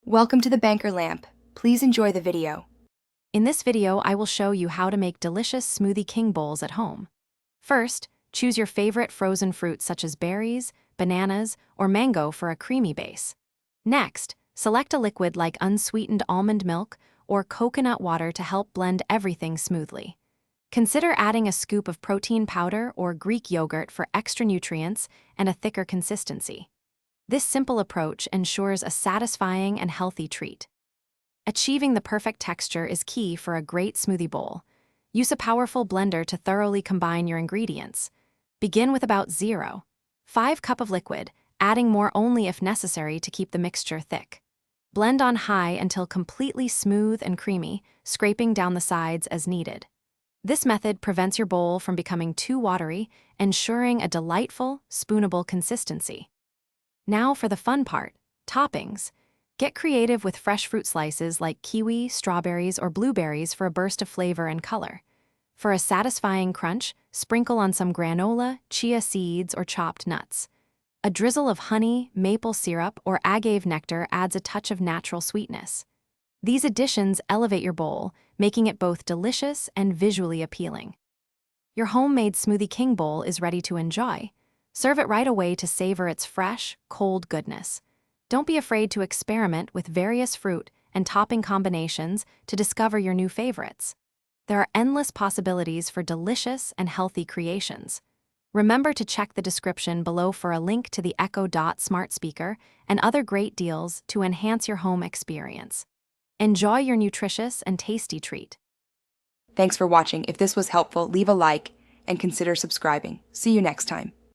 Welcome to the Banker Lamp. Please enjoy the video. In this video, I will show you how to make delicious Smoothie King bowls at home. First, choose your favorite frozen fruits such as berries, bananas, or mango for a creamy base. Next, select a liquid like unsweetened almond milk or coconut water to help blend everything smoothly. Consider adding a scoop of protein powder or Greek yogurt for extra nutrients and a thicker consistency. This simple approach ensures a satisfying and healthy treat. Achieving the perfect texture is key for a great smoothie bowl. Use a powerful blender to thoroughly combine your ingredients. Begin with about 0.5 cup of liquid, adding more only if necessary to keep the mixture thick. Blend on high until completely smooth and creamy, scraping down the sides as needed. This method prevents your bowl from becoming too watery, ensuring a delightful, spoonable consistency. Now for the fun part, toppings. Get creative with fresh fruit slices like kiwi, strawberries, or blueberries for a burst of flavor and color. For a satisfying crunch, sprinkle on some granola, chia seeds, or chopped nuts. A drizzle of honey, maple syrup, or agave nectar adds a touch of natural sweetness. These additions elevate your bowl, making it both delicious and visually appealing. Your homemade Smoothie King bowl is ready to enjoy. Serve it right away to savor its fresh, cold goodness. Don't be afraid to experiment with various fruit and topping combinations to discover your new favorites. There are endless possibilities for delicious and healthy creations. Remember to check the description below for a link to the Echo Dot smart speaker and other great deals to enhance your home experience. Enjoy your nutritious and tasty treat. Thanks for watching. If this was helpful, leave a like and consider subscribing. See you next time.